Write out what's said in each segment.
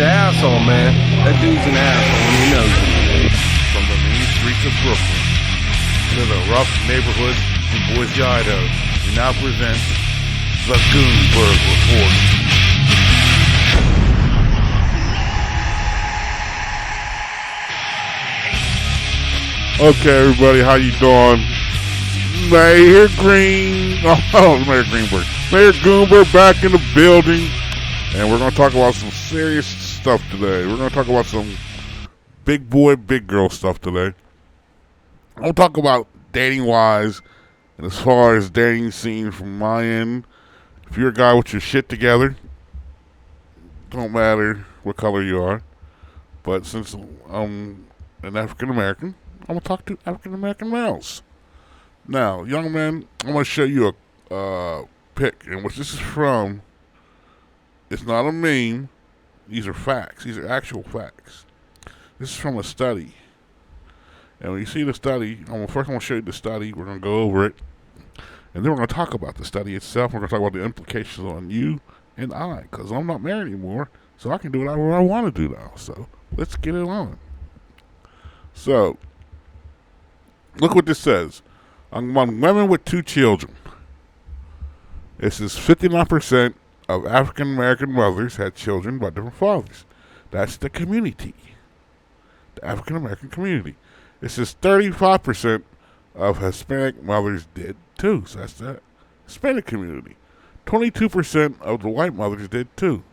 an asshole, man. That dude's an asshole and he knows it. From the mean streets of Brooklyn to the rough neighborhoods in Boise, Idaho, we now present the Goonberg Report. Okay, everybody, how you doing? Mayor Green, Mayor Greenberg. Mayor Goonberg back in the building, and we're going to talk about some serious stuff today. We're going to talk about some big boy, big girl stuff today. I'm going to talk about dating-wise, and as far as dating scene from my end, if you're a guy with your shit together, don't matter what color you are, but since I'm an African-American, I'm going to talk to African-American males. Now, young men, I'm going to show you a pic, and what this is from, it's not a meme. These are facts. These are actual facts. This is from a study. And when you see the study, first I'm going to show you the study. We're going to go over it. And then we're going to talk about the study itself. We're going to talk about the implications on you and I, because I'm not married anymore, so I can do whatever I want to do now. So let's get it on. So, look what this says. Among women with 2 children, this is 59% of African American mothers had children by different fathers. That's the community, the African American community. This is 35% of Hispanic mothers did too. So that's the Hispanic community. 22% of the white mothers did too.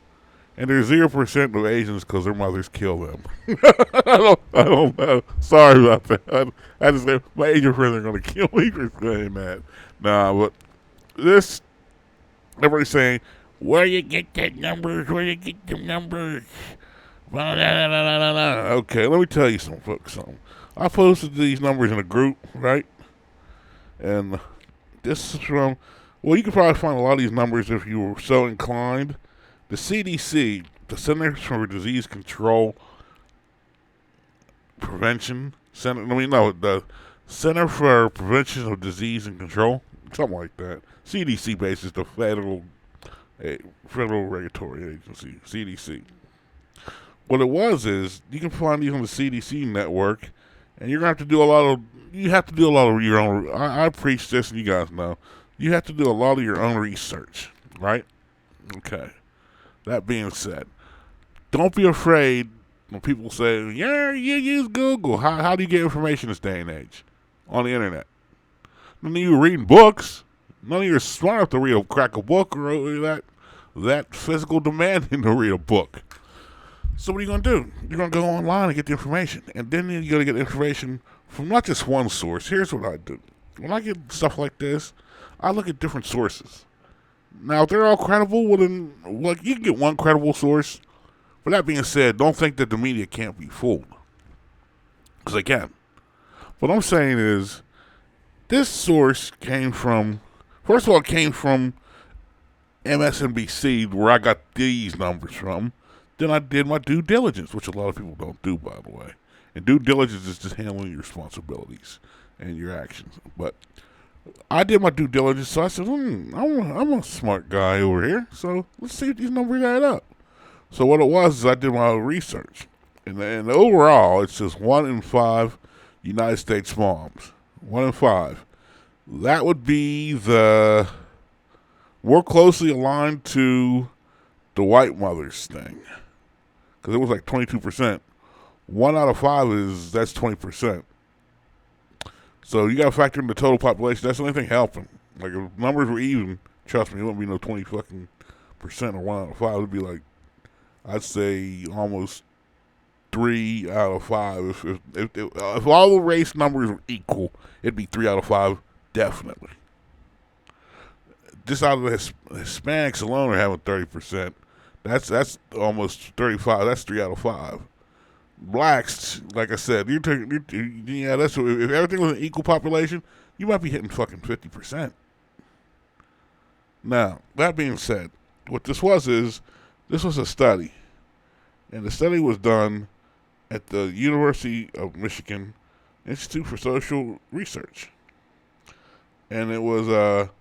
And there's 0% of Asians because their mothers kill them. I don't know. Sorry about that. I just say my Asian friends are going to kill me for saying that. Nah, but this, everybody's saying, where you get that numbers? Where you get the numbers? Okay, let me tell you something, folks. I posted these numbers in a group, right? And this is from, well, you could probably find a lot of these numbers if you were so inclined. The CDC, the Centers for Disease Control Prevention, the Center for Prevention of Disease and Control, something like that. CDC basis, the federal regulatory agency, CDC. What it was is, you can find these on the CDC network, and you're going to have to do a lot of your own, I preach this and you guys know, you have to do a lot of your own research, right? Okay. That being said, don't be afraid when people say, yeah, you use Google. How do you get information this day and age? On the internet. None of you reading books. None of you are smart enough to crack a book or that physical demanding to read a book. So what are you going to do? You're going to go online and get the information. And then you're going to get information from not just one source. Here's what I do. When I get stuff like this, I look at different sources. Now, if they're all credible, well, then, you can get one credible source. But that being said, don't think that the media can't be fooled. Because they can. What I'm saying is, this source came from, first of all, it came from MSNBC, where I got these numbers from. Then I did my due diligence, which a lot of people don't do, by the way. And due diligence is just handling your responsibilities and your actions. But I did my due diligence, so I said, I'm a smart guy over here, so let's see if these numbers add up. So what it was is I did my own research. And overall, it's just 1 in 5 United States moms. 1 in 5. That would be the more closely aligned to the white mothers thing. Because it was like 22%. 1 out of 5 that's 20%. So you got to factor in the total population. That's the only thing helping. Like, if numbers were even, trust me, it wouldn't be no 20 fucking percent or 1 out of 5. It would be like, I'd say almost 3 out of 5. If all the race numbers were equal, it'd be 3 out of 5, definitely. Just out of the Hispanics alone are having 30%. That's almost 35. That's 3 out of 5. Blacks, like I said, that's if everything was an equal population, you might be hitting fucking 50%. Now, that being said, what this was a study, and the study was done at the University of Michigan Institute for Social Research, and it was a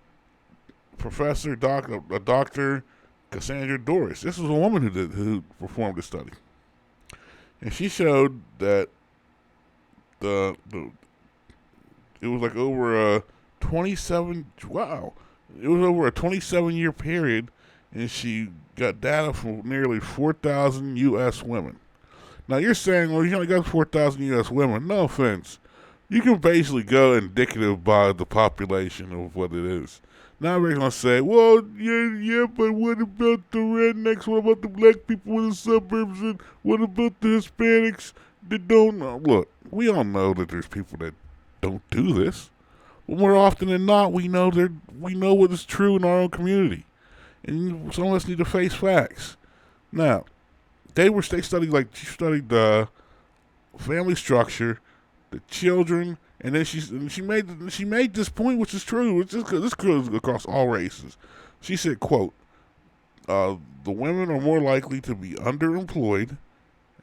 doctor Cassandra Doris. This was a woman who performed the study, and she showed that the it was like over a 27. Wow, it was over a 27-year period, and she got data from nearly 4,000 U.S. women. Now you're saying, well, you only got 4,000 U.S. women. No offense, you can basically go indicative by the population of what it is. Now everybody's gonna say, well, yeah, but what about the rednecks? What about the black people in the suburbs? And what about the Hispanics that don't know? Look, we all know that there's people that don't do this. But more often than not, we know what is true in our own community, and some of us need to face facts. Now, they studied the family structure, the children. And then she made this point, which is true. This goes across all races. She said, "quote The women are more likely to be underemployed,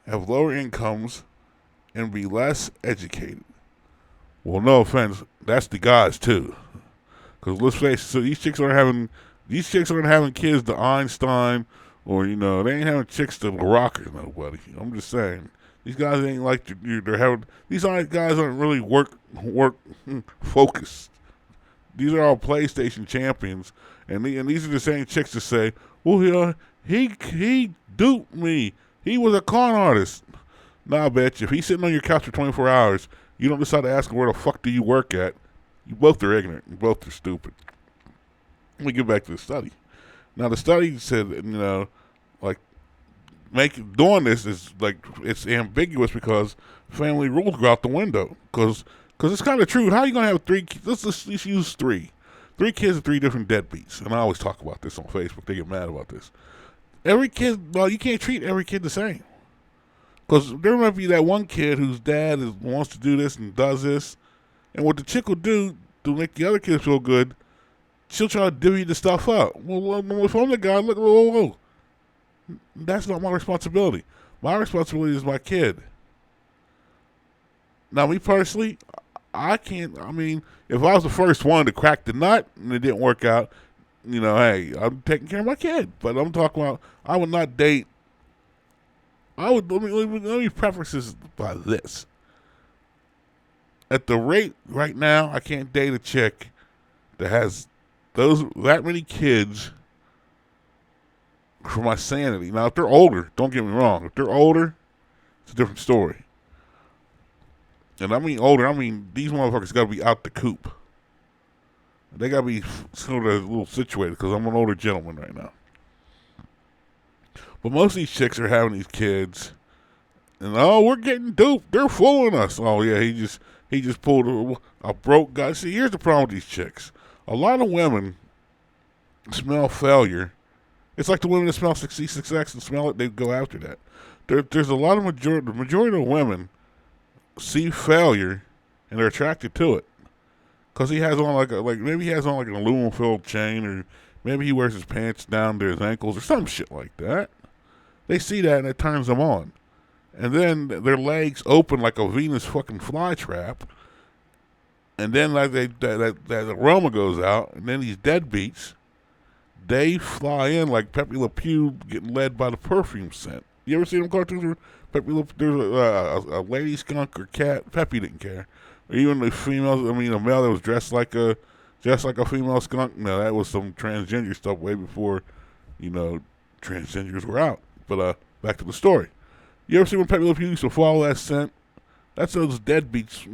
have lower incomes, and be less educated." Well, no offense, that's the guys too. Because let's face it, so these chicks aren't having kids to Einstein, or they ain't having chicks to the Rocker. Nobody. I'm just saying. These guys ain't like they're having. These guys aren't really work focused. These are all PlayStation champions, and these are the same chicks that say, "Well, he duped me. He was a con artist." Nah, bitch. If he's sitting on your couch for 24 hours, you don't decide to ask him where the fuck do you work at. You both are ignorant. You both are stupid. Let me get back to the study. Now, the study said, doing this is it's ambiguous because family rules go out the window. Because it's kind of true. How are you gonna have 3 kids? Let's use 3 kids and 3 different deadbeats. And I always talk about this on Facebook. They get mad about this. Every kid, you can't treat every kid the same. Because there might be that one kid whose dad wants to do this and does this, and what the chick will do to make the other kids feel good, she'll try to divvy the stuff up. Well, if I'm the guy, look, whoa. That's not my responsibility. My responsibility is my kid. Now, me personally, I can't. I mean, if I was the first one to crack the nut and it didn't work out, hey, I'm taking care of my kid. But I'm talking about I would not date. Let me preface this by this. At the rate right now, I can't date a chick that has that many kids for my sanity. Now, if they're older, don't get me wrong. If they're older, it's a different story. And I mean older, these motherfuckers got to be out the coop. They got to be sort of a little situated because I'm an older gentleman right now. But most of these chicks are having these kids, and we're getting duped. They're fooling us. Oh yeah, he just pulled a broke guy. See, here's the problem with these chicks. A lot of women smell failure. It's like the women that smell success and smell it, they go after that. There's a lot of the majority of women see failure and they're attracted to it. Cause he has on maybe he has on an aluminum filled chain, or maybe he wears his pants down to his ankles or some shit like that. They see that and it turns them on. And then their legs open like a Venus fucking flytrap. And then that aroma goes out, and then these deadbeats, they fly in like Pepe Le Pew getting led by the perfume scent. You ever seen them cartoons where there's a lady skunk or cat? Pepe didn't care. Or even a male that was dressed like a female skunk. No, that was some transgender stuff way before, transgenders were out. But back to the story. You ever see when Pepe Le Pew used to follow that scent? That's those deadbeats,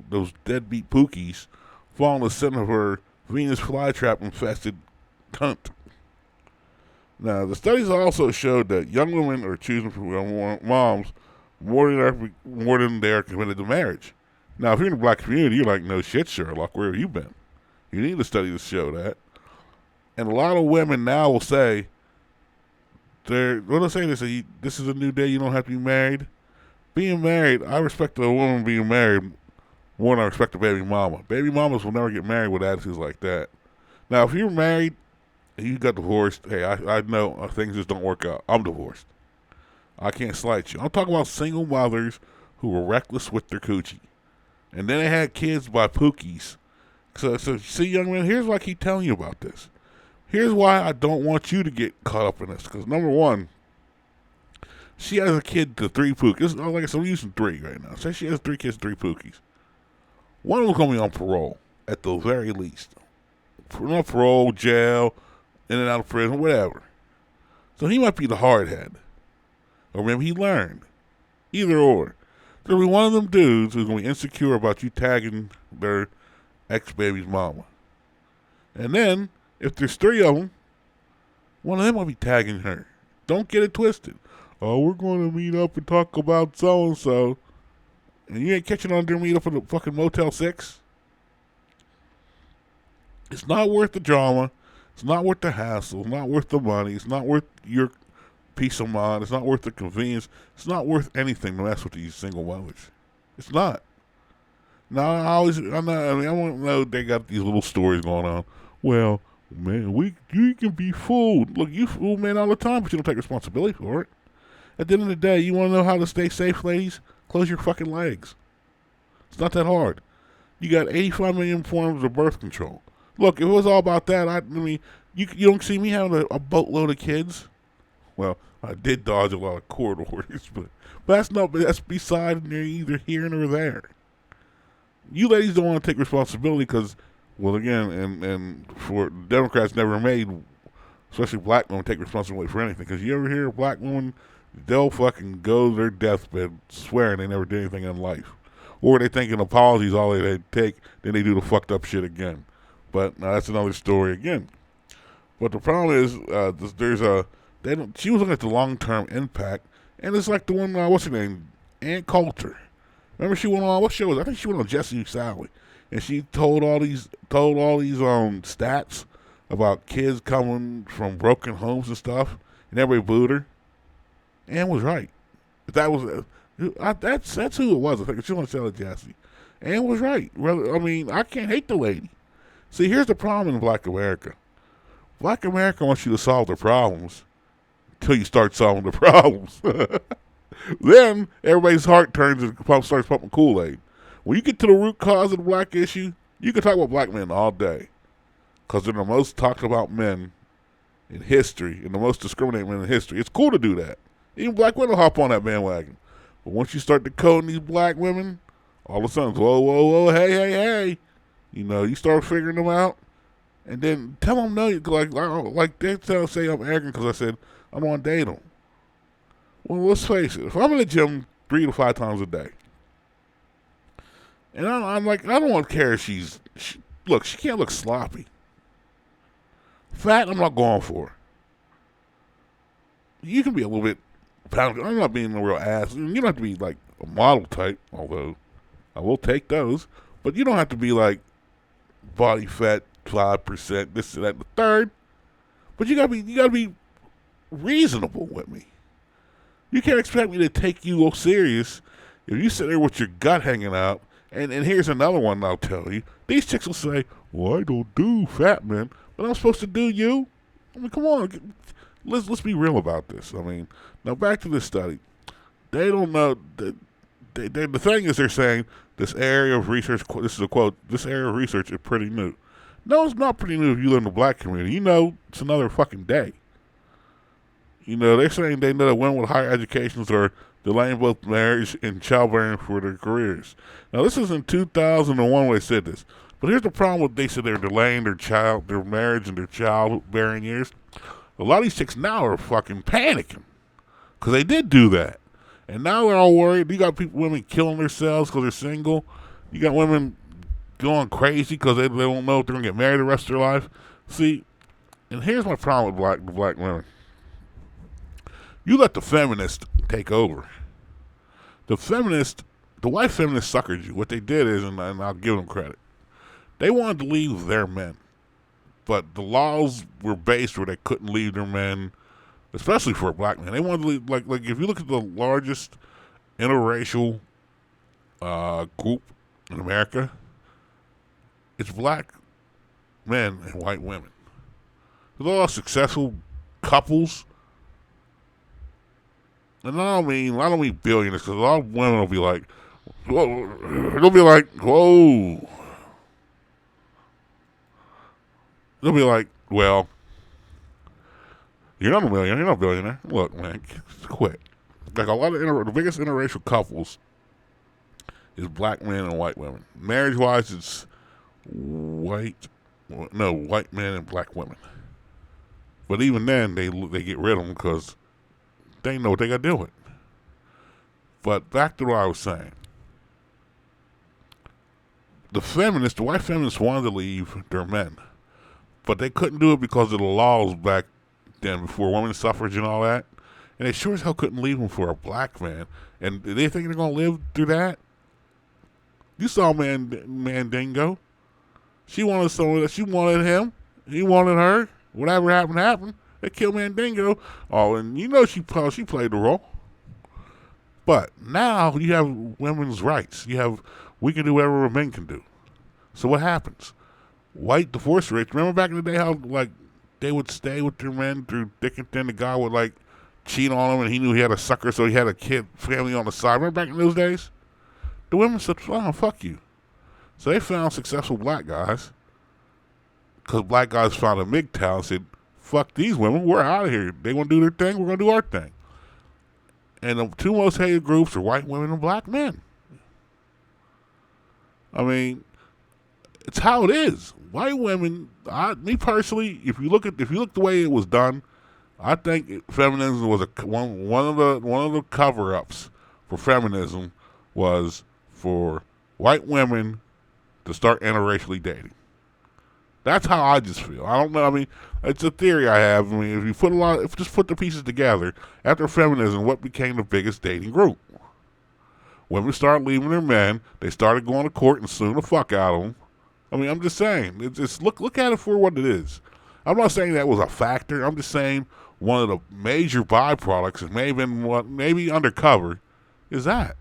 those deadbeat pookies following the scent of her Venus flytrap infested cunt. Now, the studies also showed that young women are choosing for moms more than they are committed to marriage. Now, if you're in the black community, you're like, no shit, Sherlock, where have you been? You need a study to show that. And a lot of women now will say, this is a new day, you don't have to be married. Being married, I respect a woman being married more than I respect a baby mama. Baby mamas will never get married with attitudes like that. Now, if you're married and you got divorced, hey, I know things just don't work out. I'm divorced. I can't slight you. I'm talking about single mothers who were reckless with their coochie. And then they had kids by pookies. So see, young men, here's what I keep telling you about this. Here's why I don't want you to get caught up in this. Because number one, she has a kid to 3 pookies. Like I said, I'm using 3 right now. Say she has 3 kids, 3 pookies. One of them's going to be on parole, at the very least. Not parole, jail, in and out of prison, whatever. So he might be the hard head. Or maybe he learned. Either or. There'll be one of them dudes who's going to be insecure about you tagging their ex-baby's mama. And then, if there's 3 of them, one of them will be tagging her. Don't get it twisted. Oh, we're going to meet up and talk about so-and-so. And you ain't catching on their meet up at the fucking Motel 6? It's not worth the drama. It's not worth the hassle. It's not worth the money. It's not worth your peace of mind. It's not worth the convenience. It's not worth anything to mess with these single mothers. It's not. Now, I don't know they got these little stories going on. Well, man, you can be fooled. Look, you fool men all the time, but you don't take responsibility for it. At the end of the day, you want to know how to stay safe, ladies? Close your fucking legs. It's not that hard. You got 85 million forms of birth control. Look, if it was all about that, I mean, you don't see me having a boatload of kids. Well, I did dodge a lot of court orders, but that's beside neither here nor there. You ladies don't want to take responsibility because, well, again, and for Democrats never made, especially black women, take responsibility for anything. Because you ever hear a black woman, they'll fucking go to their deathbed swearing they never did anything in life. Or they think an apology is all they take, then they do the fucked up shit again. But now that's another story again. But the problem is, she was looking at the long-term impact, and it's like the one, what's her name, Ann Coulter. Remember she went on, what show was it? I think she went on Jesse Sally, and she told all these stats about kids coming from broken homes and stuff, and everybody booed her. Ann was right. That's who it was. I think she was on Jesse. Ann was right. I mean, I can't hate the lady. See, here's the problem in Black America. Black America wants you to solve their problems until you start solving the problems. Then everybody's heart turns and starts pumping Kool-Aid. When you get to the root cause of the black issue, you can talk about black men all day. Because they're the most talked about men in history and the most discriminated men in history. It's cool to do that. Even black women hop on that bandwagon. But once you start decoding these black women, all of a sudden, whoa, hey. You know, you start figuring them out. And then tell them no. Like they say I'm arrogant because I said I'm going to date them. Well, let's face it. If I'm in the gym 3 to 5 times a day, and I'm like, I don't want to care if she can't look sloppy. Fat, I'm not going for. You can be a little bit pounded. I'm not being a real ass. You don't have to be like a model type, although I will take those. But you don't have to be like body fat 5%, this and that, and the third. But you gotta be reasonable with me. You can't expect me to take you serious if you sit there with your gut hanging out. And here's another one I'll tell you. These chicks will say, well, I don't do fat men, but I'm supposed to do you? I mean, come on. Let's be real about this. I mean, now back to this study. They don't know. The thing is they're saying this area of research, this is a quote, this area of research is pretty new. No, it's not pretty new if you live in the black community. You know it's another fucking day. You know, they're saying they know that women with higher educations are delaying both marriage and childbearing for their careers. Now, this is in 2001 when they said this. But here's the problem with they said they're delaying their marriage and their childbearing years. A lot of these chicks now are fucking panicking because they did do that. And now they're all worried. You got women killing themselves because they're single. You got women going crazy because they don't know if they're going to get married the rest of their life. See, and here's my problem with black women. You let the feminists take over. The white feminists suckered you. What they did is, and I'll give them credit, they wanted to leave their men. But the laws were based where they couldn't leave their men, especially for a black man. They wanted to leave, like if you look at the largest interracial group in America, it's black men and white women. They're all successful couples. And I don't mean billionaires, because a lot of women will be like, whoa. They'll be like, whoa. They'll be like, well, You're not a millionaire. You're not a billionaire. Look, man, quit. Like a lot of the biggest interracial couples is black men and white women. Marriage-wise, it's white men and black women. But even then, they get rid of them because they know what they got to do with. But back to what I was saying. The white feminists wanted to leave their men. But they couldn't do it because of the laws back then before women's suffrage and all that. And they sure as hell couldn't leave them for a black man. And they think they're going to live through that? You saw Mandingo. She wanted someone. She wanted him. He wanted her. Whatever happened. They killed Mandingo. Oh, and you know she played the role. But now you have women's rights. We can do whatever men can do. So what happens? White divorce rates. Remember back in the day how like they would stay with their men through thick and thin. The guy would like cheat on him, and he knew he had a sucker, so he had a family on the side. Remember back in those days? The women said, "Oh, fuck you." So they found successful black guys because black guys found a MGTOW and said, "Fuck these women, we're out of here. They want to do their thing, we're going to do our thing." And the two most hated groups are white women and black men. I mean, it's how it is. White women, me personally, if you look the way it was done, I think feminism was one of the cover-ups for feminism was for white women to start interracially dating. That's how I just feel. I don't know. I mean, it's a theory I have. I mean, if you just put the pieces together, after feminism, what became the biggest dating group? Women started leaving their men. They started going to court and suing the fuck out of them. I mean, I'm just saying. It's just look at it for what it is. I'm not saying that was a factor. I'm just saying one of the major byproducts, maybe undercover, is that.